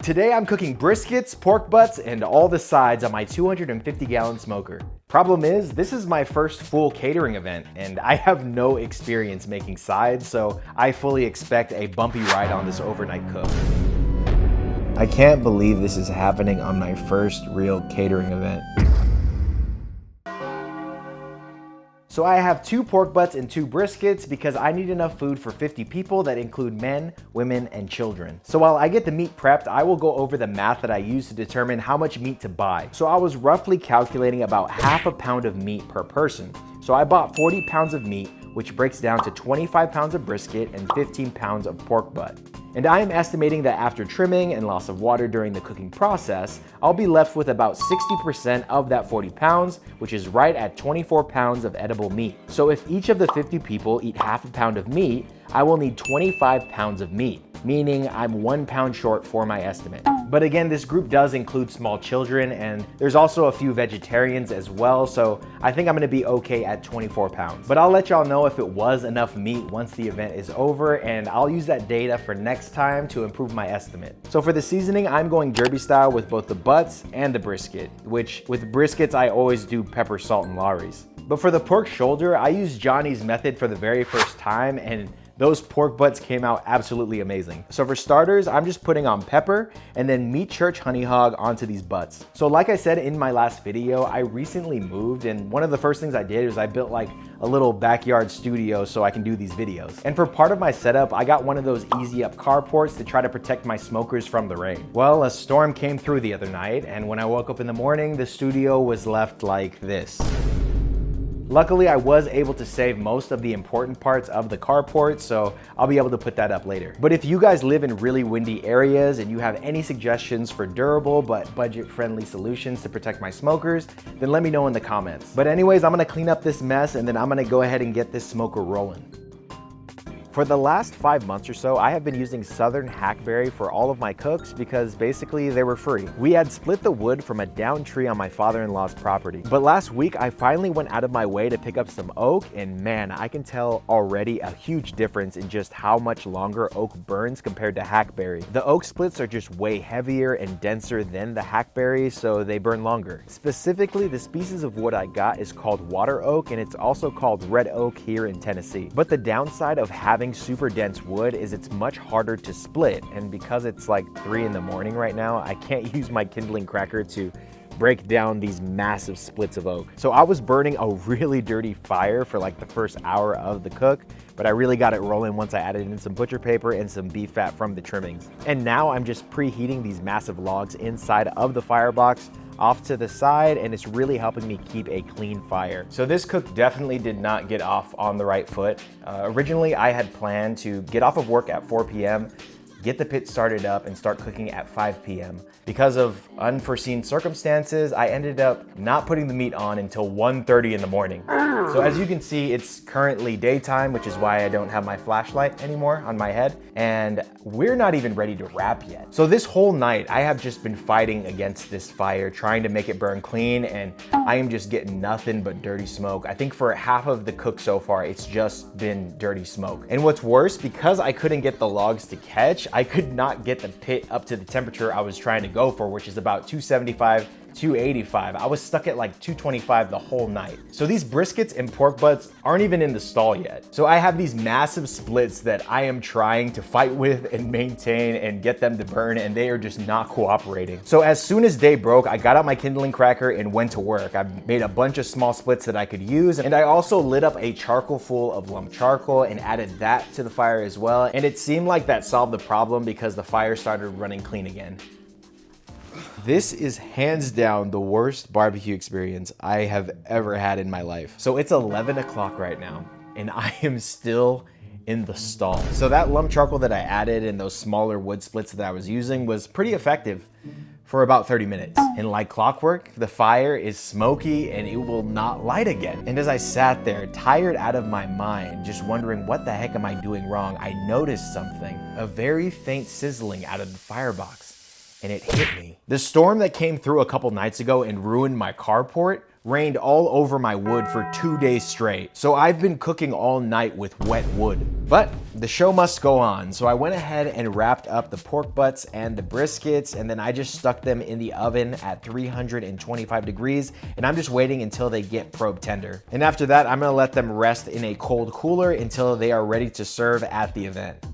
Today I'm cooking briskets, pork butts, and all the sides on my 250-gallon smoker. Problem is, this is my first full catering event, and I have no experience making sides, so I fully expect a bumpy ride on this overnight cook. I can't believe this is happening on my first real catering event. So I have 2 pork butts and 2 briskets because I need enough food for 50 people that include men, women, and children. So while I get the meat prepped, I will go over the math that I use to determine how much meat to buy. So I was roughly calculating about half a pound of meat per person. So I bought 40 pounds of meat, which breaks down to 25 pounds of brisket and 15 pounds of pork butt. And I am estimating that after trimming and loss of water during the cooking process, I'll be left with about 60% of that 40 pounds, which is right at 24 pounds of edible meat. So if each of the 50 people eat half a pound of meat, I will need 25 pounds of meat, meaning I'm 1 pound short for my estimate. But again, this group does include small children, and there's also a few vegetarians as well, so I think I'm gonna be okay at 24 pounds. But I'll let y'all know if it was enough meat once the event is over, and I'll use that data for next time to improve my estimate. So for the seasoning, I'm going derby style with both the butts and the brisket, which with briskets, I always do pepper, salt, and Lawry's. But for the pork shoulder, I used Johnny's method for the very first time, and those pork butts came out absolutely amazing. So for starters, I'm just putting on pepper and then meat church honey hog onto these butts. So like I said in my last video, I recently moved, and one of the first things I did was I built like a little backyard studio so I can do these videos. And for part of my setup, I got one of those easy up carports to try to protect my smokers from the rain. Well, a storm came through the other night, and when I woke up in the morning, the studio was left like this. Luckily, I was able to save most of the important parts of the carport, so I'll be able to put that up later. But if you guys live in really windy areas and you have any suggestions for durable but budget-friendly solutions to protect my smokers, then let me know in the comments. But anyways, I'm gonna clean up this mess and then I'm gonna go ahead and get this smoker rolling. For the last 5 months or so, I have been using Southern hackberry for all of my cooks because basically they were free. We had split the wood from a downed tree on my father-in-law's property. But last week, I finally went out of my way to pick up some oak, and man, I can tell already a huge difference in just how much longer oak burns compared to hackberry. The oak splits are just way heavier and denser than the hackberry, so they burn longer. Specifically, the species of wood I got is called water oak, and it's also called red oak here in Tennessee. But the downside of having super dense wood is it's much harder to split, and because it's like 3 in the morning right now, I can't use my kindling cracker to break down these massive splits of oak. So I was burning a really dirty fire for like the first hour of the cook, but I really got it rolling once I added in some butcher paper and some beef fat from the trimmings. And now I'm just preheating these massive logs inside of the firebox off to the side, and it's really helping me keep a clean fire. So this cook definitely did not get off on the right foot. Originally, I had planned to get off of work at 4 p.m., get the pit started up, and start cooking at 5 p.m. Because of unforeseen circumstances, I ended up not putting the meat on until 1:30 in the morning. So as you can see, it's currently daytime, which is why I don't have my flashlight anymore on my head, and we're not even ready to wrap yet. So this whole night, I have just been fighting against this fire, trying to make it burn clean, and I am just getting nothing but dirty smoke. I think for half of the cook so far, it's just been dirty smoke. And what's worse, because I couldn't get the logs to catch, I could not get the pit up to the temperature I was trying to go for, which is about 275, 285. I was stuck at like 225 the whole night. So these briskets and pork butts aren't even in the stall yet. So I have these massive splits that I am trying to fight with and maintain and get them to burn, and they are just not cooperating. So as soon as day broke, I got out my kindling cracker and went to work. I made a bunch of small splits that I could use, and I also lit up a charcoal full of lump charcoal and added that to the fire as well. And it seemed like that solved the problem because the fire started running clean again. This is hands down the worst barbecue experience I have ever had in my life. So it's 11 o'clock right now, and I am still in the stall. So that lump charcoal that I added and those smaller wood splits that I was using was pretty effective for about 30 minutes. And like clockwork, the fire is smoky and it will not light again. And as I sat there, tired out of my mind, just wondering what the heck am I doing wrong, I noticed something, a very faint sizzling out of the firebox. And it hit me. The storm that came through a couple nights ago and ruined my carport rained all over my wood for 2 days straight. So I've been cooking all night with wet wood. But the show must go on, so I went ahead and wrapped up the pork butts and the briskets, and then I just stuck them in the oven at 325 degrees, and I'm just waiting until they get probe tender. And after that, I'm gonna let them rest in a cold cooler until they are ready to serve at the event.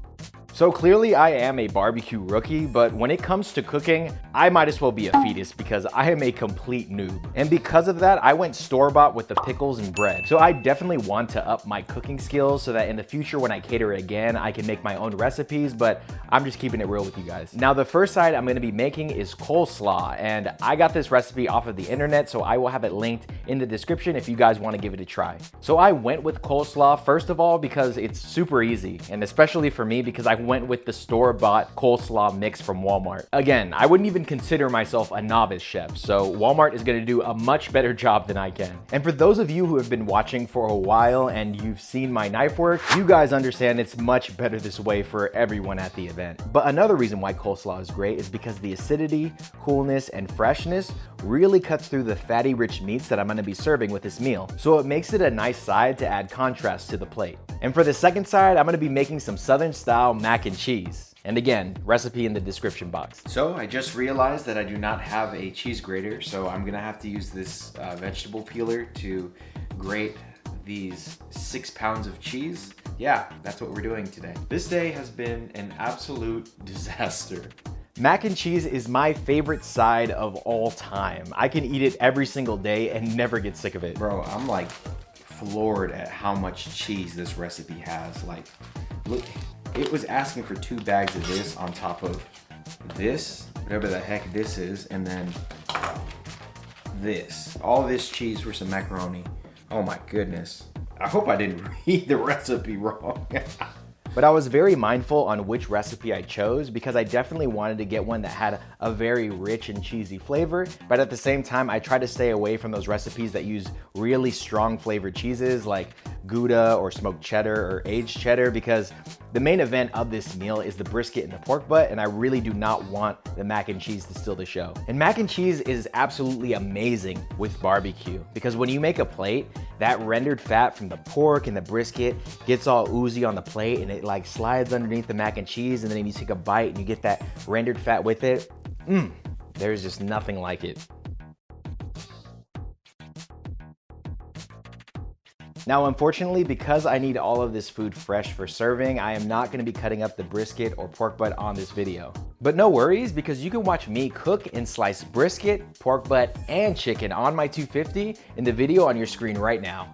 So clearly I am a barbecue rookie, but when it comes to cooking, I might as well be a fetus because I am a complete noob. And because of that, I went store-bought with the pickles and bread. So I definitely want to up my cooking skills so that in the future when I cater again, I can make my own recipes, but I'm just keeping it real with you guys. Now the first side I'm gonna be making is coleslaw, and I got this recipe off of the internet, so I will have it linked in the description if you guys wanna give it a try. So I went with coleslaw, first of all, because it's super easy, and especially for me because I went with the store-bought coleslaw mix from Walmart. Again, I wouldn't even consider myself a novice chef, so Walmart is gonna do a much better job than I can. And for those of you who have been watching for a while and you've seen my knife work, you guys understand it's much better this way for everyone at the event. But another reason why coleslaw is great is because the acidity, coolness, and freshness really cuts through the fatty, rich meats that I'm gonna be serving with this meal. So it makes it a nice side to add contrast to the plate. And for the second side, I'm gonna be making some Southern style mac and cheese. And again, recipe in the description box. So I just realized that I do not have a cheese grater, so I'm gonna have to use this vegetable peeler to grate these 6 pounds of cheese. Yeah, that's what we're doing today. This day has been an absolute disaster. Mac and cheese is my favorite side of all time. I can eat it every single day and never get sick of it. Bro, I'm like floored at how much cheese this recipe has. Like, look, it was asking for 2 bags of this on top of this, whatever the heck this is, and then this. All this cheese for some macaroni. Oh my goodness. I hope I didn't read the recipe wrong. But I was very mindful on which recipe I chose because I definitely wanted to get one that had a very rich and cheesy flavor, but at the same time, I try to stay away from those recipes that use really strong flavored cheeses like Gouda or smoked cheddar or aged cheddar, because the main event of this meal is the brisket and the pork butt, and I really do not want the mac and cheese to steal the show. And mac and cheese is absolutely amazing with barbecue because when you make a plate, that rendered fat from the pork and the brisket gets all oozy on the plate and it like slides underneath the mac and cheese, and then you take a bite and you get that rendered fat with it. There's just nothing like it. Now, unfortunately, because I need all of this food fresh for serving, I am not gonna be cutting up the brisket or pork butt on this video. But no worries, because you can watch me cook and slice brisket, pork butt, and chicken on my 250 in the video on your screen right now.